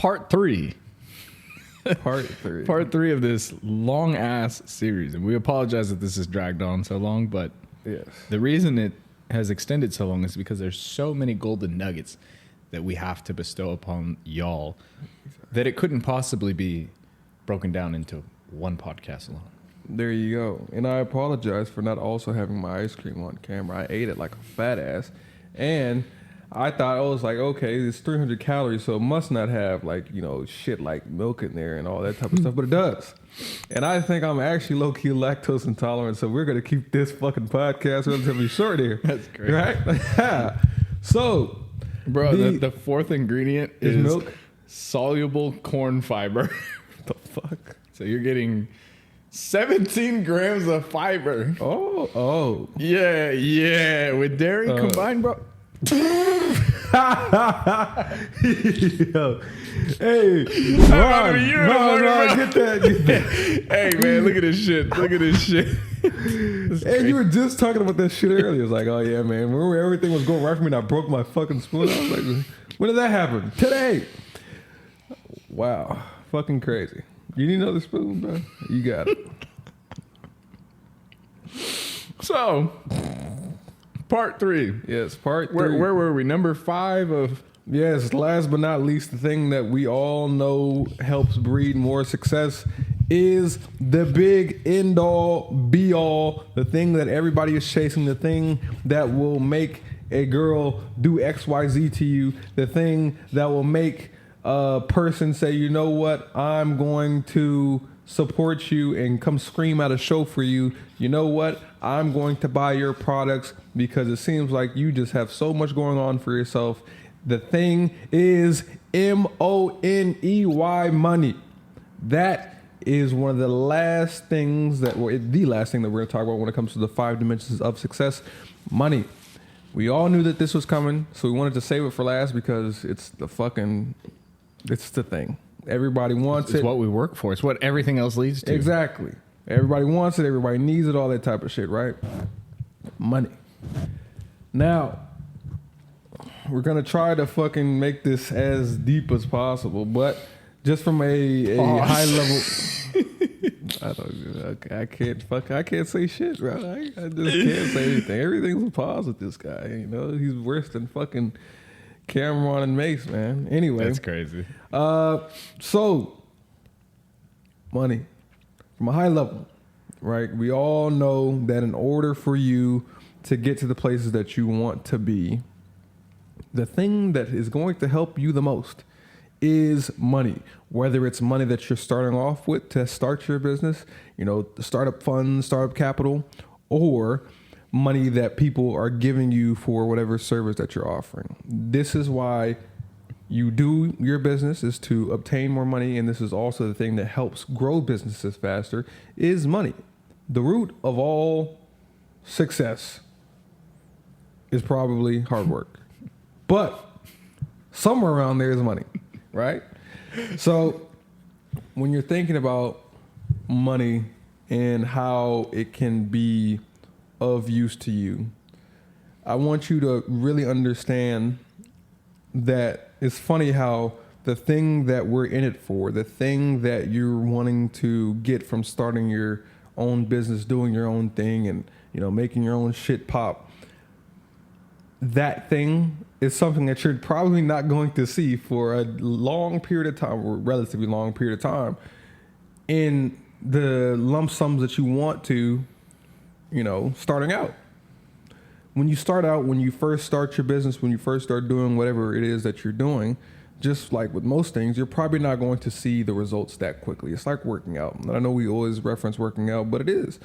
part 3. Part 3. Part 3 of this long ass series. And we apologize that this has dragged on so long, but Yes. the reason it has extended so long is because there's so many golden nuggets that we have to bestow upon y'all that it couldn't possibly be broken down into one podcast alone. There you go. And I apologize for not also having my ice cream on camera. I ate it like a fat ass. And I thought, I was like, okay, it's 300 calories, so it must not have like, shit like milk in there and all that type of stuff, but it does. And I think I'm actually low-key lactose intolerant, so we're going to keep this fucking podcast relatively short here. That's great. Right? So, bro, the fourth ingredient is milk? Soluble corn fiber. The fuck? So you're getting 17 grams of fiber. Oh. Yeah. With dairy combined, bro. Yo. Hey, Ron, get that. Hey, man, look at this shit. Hey, you were just talking about that shit earlier. It was like, oh, yeah, man. Remember everything was going right for me and I broke my fucking spoon? I was like, when did that happen? Today. Wow. Fucking crazy. You need another spoon, bro? You got it. So, part 3. Yes, part 3. Where were we? Number 5 of... Yes, last but not least, the thing that we all know helps breed more success is the big end-all, be-all, the thing that everybody is chasing, the thing that will make a girl do XYZ to you, the thing that will make a person say, you know what, I'm going to support you and come scream at a show for you. You know what, I'm going to buy your products because it seems like you just have so much going on for yourself. The thing is money. Money. That is one of the last things that we're going to talk about when it comes to the 5 dimensions of success. Money. We all knew that this was coming, so we wanted to save it for last because it's the thing. Everybody wants it. It's what we work for. It's what everything else leads to. Exactly. Everybody wants it. Everybody needs it. All that type of shit, right? Money. Now, we're going to try to fucking make this as deep as possible, but just from a high level... I can't say shit, bro. I just can't say anything. Everything's a pause with this guy. He's worse than fucking Cameron and Mace, man. Anyway. That's crazy. So, money. From a high level, right? We all know that in order for you to get to the places that you want to be, the thing that is going to help you the most is money. Whether it's money that you're starting off with to start your business, startup funds, startup capital, or money that people are giving you for whatever service that you're offering. This is why you do your business, is to obtain more money, and this is also the thing that helps grow businesses faster, is money. The root of all success is probably hard work. But somewhere around there is money, right? So when you're thinking about money and how it can be of use to you, I want you to really understand that it's funny how the thing that we're in it for, the thing that you're wanting to get from starting your own business, doing your own thing and, making your own shit pop, that thing is something that you're probably not going to see for a long period of time, or relatively long period of time, in the lump sums that you want to, starting out. When you start out, when you first start your business, when you first start doing whatever it is that you're doing, just like with most things, you're probably not going to see the results that quickly. It's like working out. And I know we always reference working out, but it is.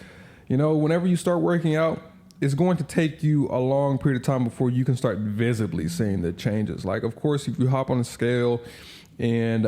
Whenever you start working out, it's going to take you a long period of time before you can start visibly seeing the changes. Like, of course, if you hop on a scale and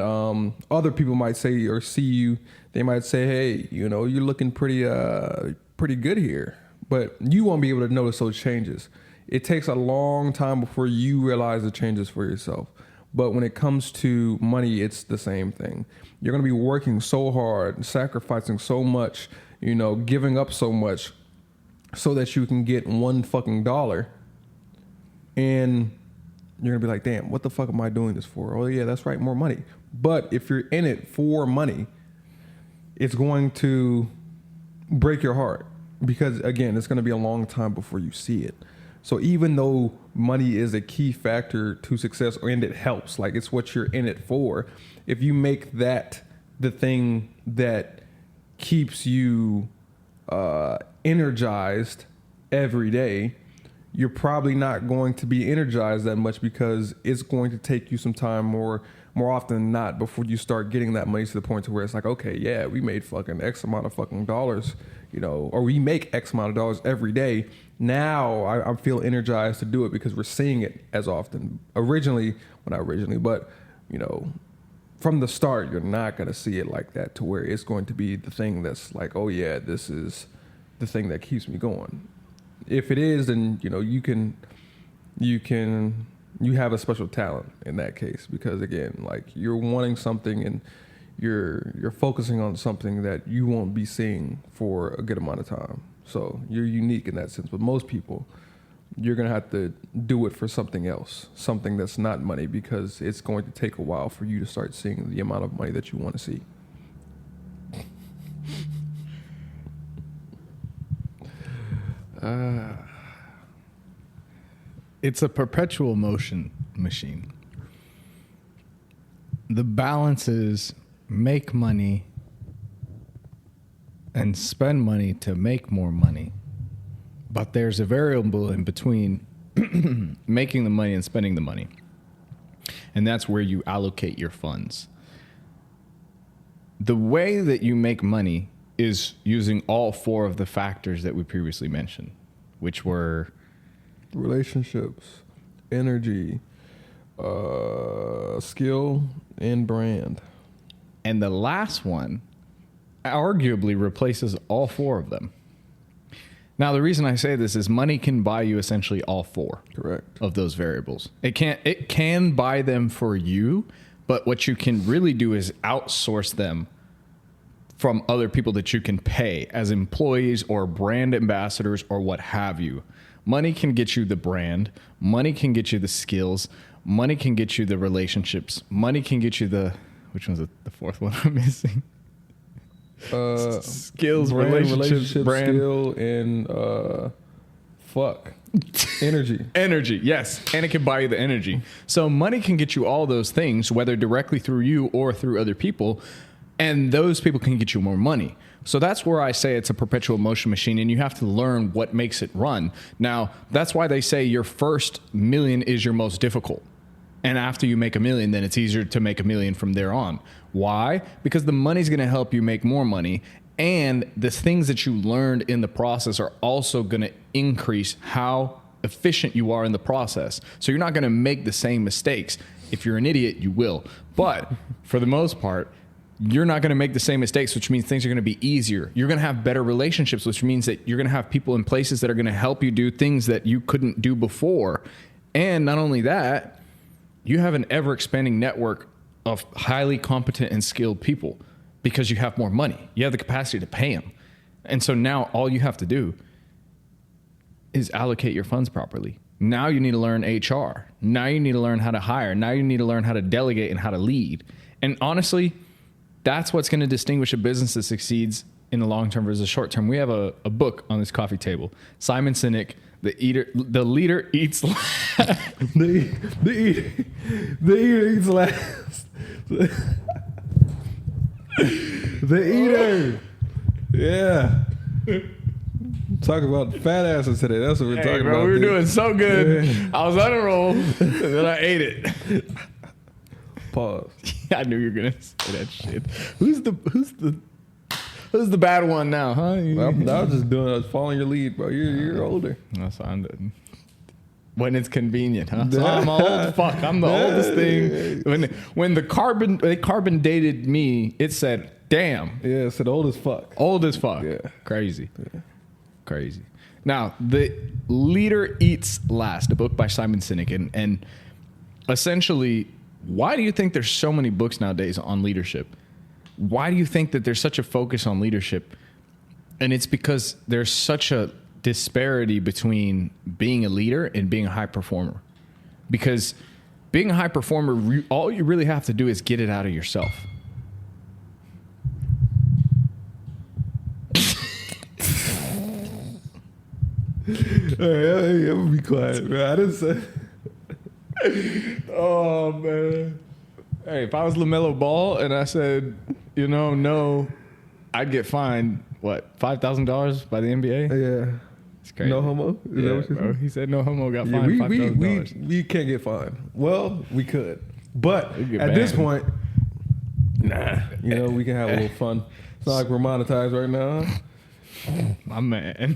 other people might say or see you, they might say, hey, you're looking pretty good here. But you won't be able to notice those changes. It takes a long time before you realize the changes for yourself. But when it comes to money, it's the same thing. You're going to be working so hard, sacrificing so much, giving up so much, so that you can get one fucking dollar, and you're gonna be like, damn, what the fuck am I doing this for? Oh yeah, that's right, more money. But if you're in it for money, it's going to break your heart because, again, it's going to be a long time before you see it. So even though money is a key factor to success, and it helps, like it's what you're in it for, if you make that the thing that keeps you energized every day, you're probably not going to be energized that much because it's going to take you some time more often than not before you start getting that money to the point to where it's like, okay, yeah, we made fucking X amount of fucking dollars, or we make X amount of dollars every day. Now I feel energized to do it because we're seeing it as often. But from the start, you're not going to see it like that to where it's going to be the thing that's like, oh yeah, this is the thing that keeps me going. If it is, then, you have a special talent in that case, because again, like you're wanting something and you're focusing on something that you won't be seeing for a good amount of time. So you're unique in that sense. But most people, you're going to have to do it for something else, something that's not money, because it's going to take a while for you to start seeing the amount of money that you want to see. It's a perpetual motion machine. The balance is make money and spend money to make more money. But there's a variable in between making the money and spending the money. And that's where you allocate your funds. The way that you make money is using all four of the factors that we previously mentioned, which were relationships, energy, skill, and brand. And the last one arguably replaces all four of them. Now, the reason I say this is money can buy you essentially all four. Correct. Of those variables. It can buy them for you, but what you can really do is outsource them from other people that you can pay as employees or brand ambassadors or what have you. Money can get you the brand. Money can get you the skills. Money can get you the relationships. Money can get you which one's the fourth one I'm missing? Skills, brand, relationships, brand. Skill, and energy. Energy, yes. And it can buy you the energy. So money can get you all those things, whether directly through you or through other people. And those people can get you more money. So that's where I say it's a perpetual motion machine, and you have to learn what makes it run. Now, that's why they say your first million is your most difficult. And after you make $1 million, then it's easier to make $1 million from there on. Why? Because the money's going to help you make more money. And the things that you learned in the process are also going to increase how efficient you are in the process. So you're not going to make the same mistakes. If you're an idiot, you will. But for the most part, you're not going to make the same mistakes, which means things are going to be easier. You're going to have better relationships, which means that you're going to have people in places that are going to help you do things that you couldn't do before. And not only that, you have an ever-expanding network of highly competent and skilled people because you have more money. You have the capacity to pay them. And so now all you have to do is allocate your funds properly. Now you need to learn HR. Now you need to learn how to hire. Now you need to learn how to delegate and how to lead. And honestly, that's what's going to distinguish a business that succeeds in the long term versus the short term. We have a book on this coffee table. Simon Sinek, The Leader Eats Last. the eater eats last. The eater. Yeah. Talk about fat asses today. That's what we're talking about. We were doing so good. Yeah. I was on a roll, and then I ate it. Pause. Yeah, I knew you were gonna say that shit. Who's the bad one now, huh? I was just following your lead, bro. You're older. That's what I'm doing. When it's convenient, huh? So I'm old fuck. I'm the oldest thing. When they carbon dated me, it said, damn. Yeah, it said old as fuck. Old as fuck. Yeah. Crazy. Yeah. Crazy. Now, The Leader Eats Last, a book by Simon Sinek. And essentially, why do you think there's so many books nowadays on leadership? Why do you think that there's such a focus on leadership? And it's because there's such a disparity between being a leader and being a high performer. Because being a high performer, all you really have to do is get it out of yourself. Hey, I'm gonna be quiet, man. I didn't say. Oh man. Hey, if I was LaMelo Ball and I said, no, I'd get fined what, $5,000 by the NBA? Yeah. It's crazy. No homo? Is that what you said? He said no homo got Yeah, fined $5,000. we can't get fined. Well, we could, but We'd get at this banned. point, we can have a little fun. It's not like we're monetized right now. My man.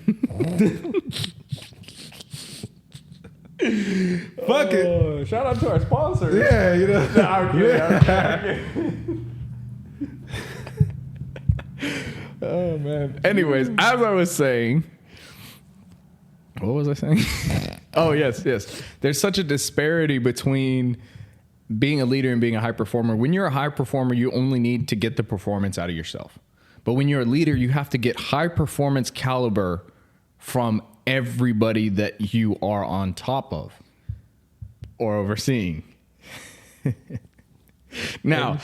Fuck it. Shout out to our sponsors. Yeah, I'm kidding. Oh man. Anyways, as I was saying, what was I saying? Oh yes. There's such a disparity between being a leader and being a high performer. When you're a high performer, you only need to get the performance out of yourself. But when you're a leader, you have to get high performance caliber from everybody that you are on top of or overseeing. Now,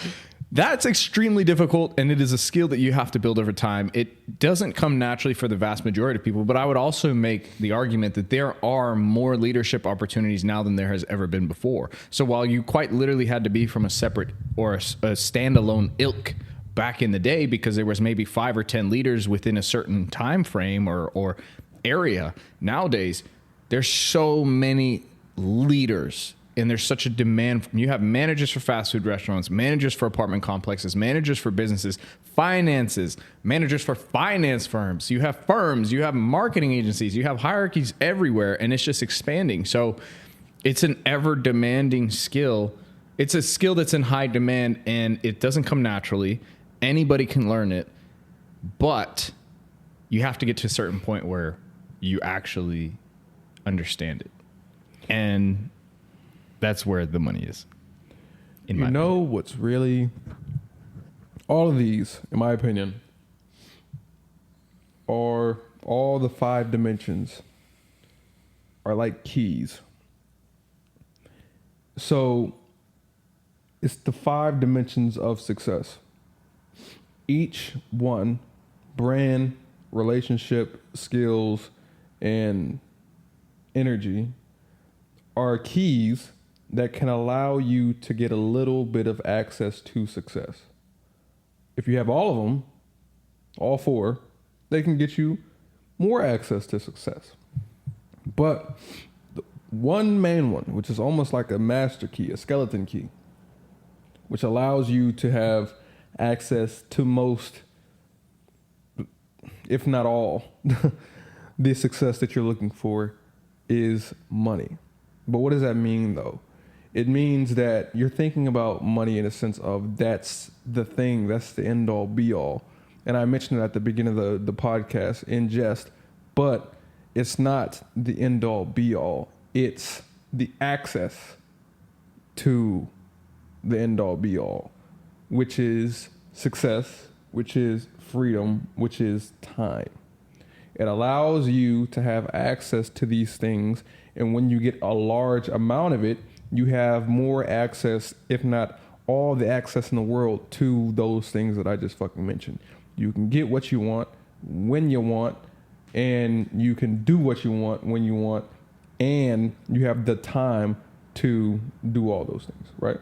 that's extremely difficult, and it is a skill that you have to build over time. It doesn't come naturally for the vast majority of people, but I would also make the argument that there are more leadership opportunities now than there has ever been before. So while you quite literally had to be from a separate or a standalone ilk back in the day because there was maybe 5 or 10 leaders within a certain time frame or area, nowadays there's so many leaders. And there's such a demand. You have managers for fast food restaurants, managers for apartment complexes, managers for businesses, finances, managers for finance firms. You have firms, you have marketing agencies, you have hierarchies everywhere, and it's just expanding. So it's an ever demanding skill. It's a skill that's in high demand, and it doesn't come naturally. Anybody can learn it, but you have to get to a certain point where you actually understand it. And that's where the money is. What's really, all of these, in my opinion, are all the 5 dimensions are like keys. So it's the 5 dimensions of success. Each one, brand, relationship, skills, and energy, are keys that can allow you to get a little bit of access to success. If you have all of them, all 4, they can get you more access to success. But the one main one, which is almost like a master key, a skeleton key, which allows you to have access to most, if not all, the success that you're looking for, is money. But what does that mean, though? It means that you're thinking about money in a sense of that's the thing, that's the end all be all. And I mentioned it at the beginning of the podcast in jest, but it's not the end all be all. It's the access to the end all be all, which is success, which is freedom, which is time. It allows you to have access to these things. And when you get a large amount of it, you have more access, if not all the access in the world, to those things that I just fucking mentioned. You can get what you want, when you want, and you can do what you want, when you want, and you have the time to do all those things, right?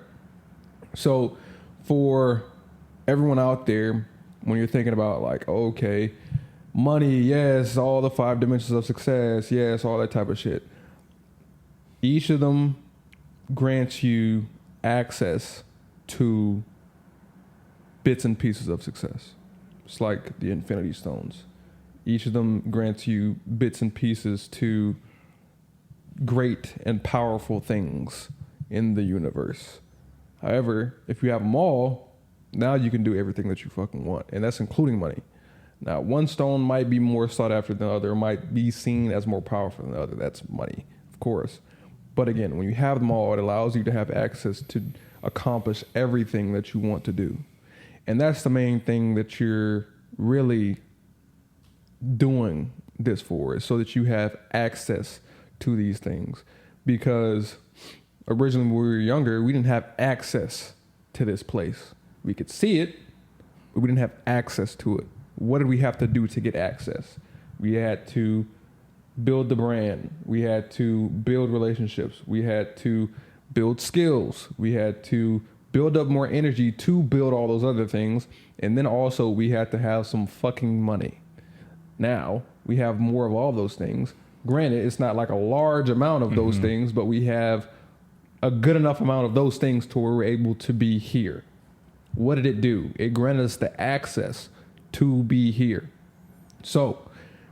So for everyone out there, when you're thinking about like, okay, money, yes, all the 5 dimensions of success, yes, all that type of shit. Each of them grants you access to bits and pieces of success. It's like the Infinity Stones. Each of them grants you bits and pieces to great and powerful things in the universe. However, if you have them all, now you can do everything that you fucking want, and that's including money. Now, one stone might be more sought after than the other, might be seen as more powerful than the other. That's money, of course. But again, when you have them all, it allows you to have access to accomplish everything that you want to do. And that's the main thing that you're really doing this for, is so that you have access to these things. Because originally when we were younger, we didn't have access to this place. We could see it, but we didn't have access to it. What did we have to do to get access? We had to build the brand. We had to build relationships. We had to build skills. We had to build up more energy to build all those other things. And then also we had to have some fucking money. Now we have more of all those things. Granted, it's not like a large amount of those things, but we have a good enough amount of those things to where we're able to be here. What did it do? It granted us the access to be here. So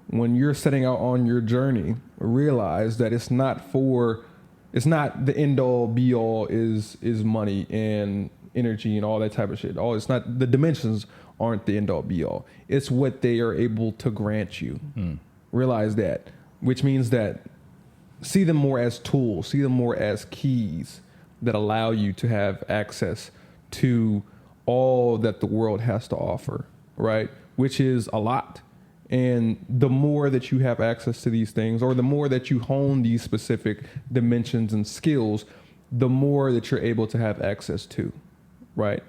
when you're setting out on your journey, realize that it's not the end all be all is money and energy and all that type of shit. It's not, the dimensions aren't the end all be all. It's what they are able to grant you. Realize that, which means that see them more as tools, see them more as keys that allow you to have access to all that the world has to offer, right? Which is a lot. And the more that you have access to these things, or the more that you hone these specific dimensions and skills, the more that you're able to have access to, right?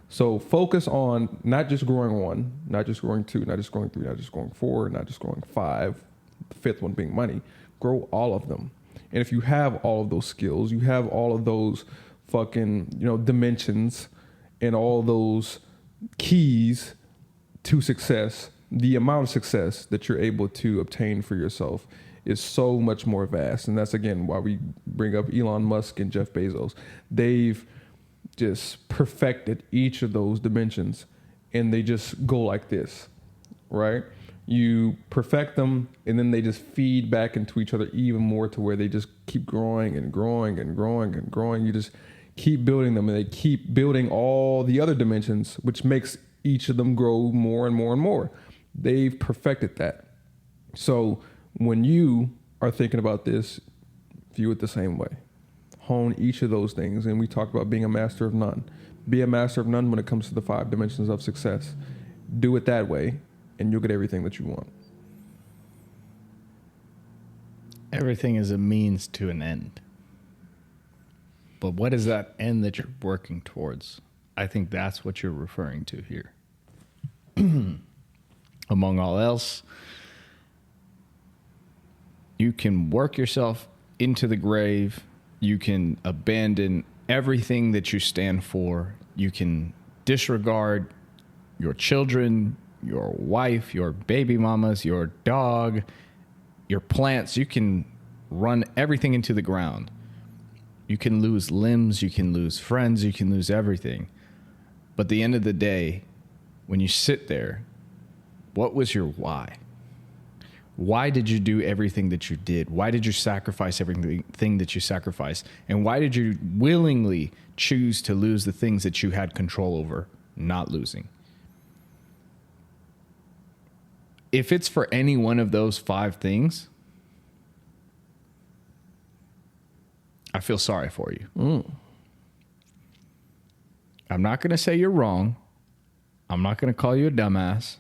So focus on not just growing 1, not just growing 2, not just growing 3, not just growing 4, not just growing 5, the 5th one being money. Grow all of them. And if you have all of those skills, you have all of those fucking, dimensions and all those keys to success, the amount of success that you're able to obtain for yourself is so much more vast. And that's, again, why we bring up Elon Musk and Jeff Bezos. They've just perfected each of those dimensions, and they just go like this, right? You perfect them, and then they just feed back into each other even more to where they just keep growing and growing and growing and growing. You just keep building them, and they keep building all the other dimensions, which makes each of them grow more and more and more. They've perfected that. So when you are thinking about this, view it the same way. Hone each of those things. And we talked about being a master of none. Be a master of none when it comes to the 5 dimensions of success. Do it that way, and you'll get everything that you want. Everything is a means to an end. But what is that end that you're working towards? I think that's what you're referring to here. Among all else, you can work yourself into the grave. You can abandon everything that you stand for. You can disregard your children, your wife, your baby mamas, your dog, your plants. You can run everything into the ground. You can lose limbs. You can lose friends. You can lose everything. But at the end of the day, when you sit there, what was your why? Why did you do everything that you did? Why did you sacrifice everything that you sacrificed? And why did you willingly choose to lose the things that you had control over not losing? If it's for any one of those 5 things, I feel sorry for you. I'm not going to say you're wrong. I'm not going to call you a dumbass.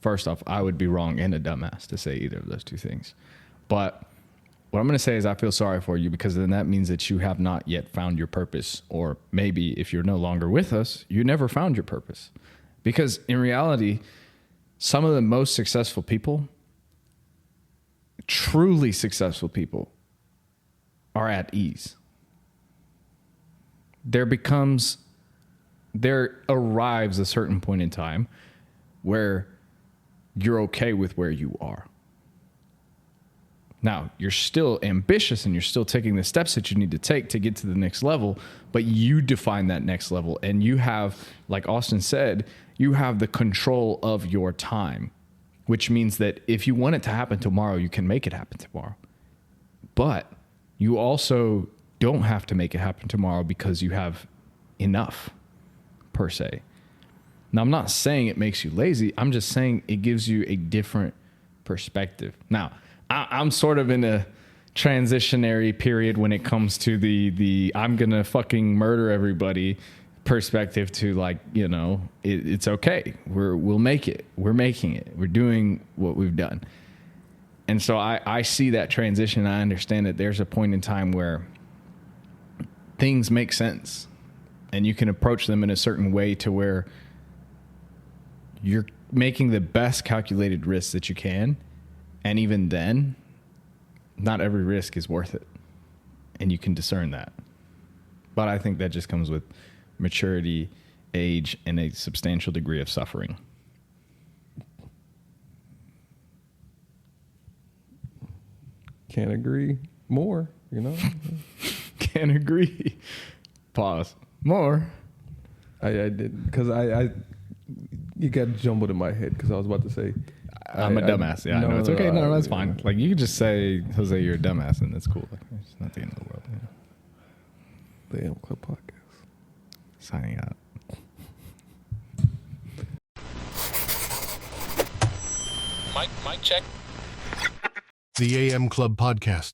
First off, I would be wrong and a dumbass to say either of those 2 things. But what I'm going to say is I feel sorry for you, because then that means that you have not yet found your purpose. Or maybe if you're no longer with us, you never found your purpose. Because in reality, some of the most successful people, truly successful people, are at ease. There arrives a certain point in time where you're okay with where you are. Now, you're still ambitious and you're still taking the steps that you need to take to get to the next level, but you define that next level. And you have, like Austin said, you have the control of your time, which means that if you want it to happen tomorrow, you can make it happen tomorrow. But you also don't have to make it happen tomorrow because you have enough, per se. Now, I'm not saying it makes you lazy. I'm just saying it gives you a different perspective. Now, I'm sort of in a transitionary period when it comes to the I'm going to fucking murder everybody perspective to, like, it's okay. We'll make it. We're making it. We're doing what we've done. And so I see that transition. I understand that there's a point in time where things make sense and you can approach them in a certain way to where you're making the best calculated risks that you can. And even then, not every risk is worth it. And you can discern that. But I think that just comes with maturity, age, and a substantial degree of suffering. Can't agree more, you know? Can't agree. Pause. More. I did, because you got jumbled in my head because I was about to say I'm a dumbass. Yeah, no, it's okay. No, that's fine. Like, you could just say, Jose, you're a dumbass, and that's cool. Like, it's not the end of the world. The AM Club Podcast. Signing out. Mic check. The AM Club Podcast.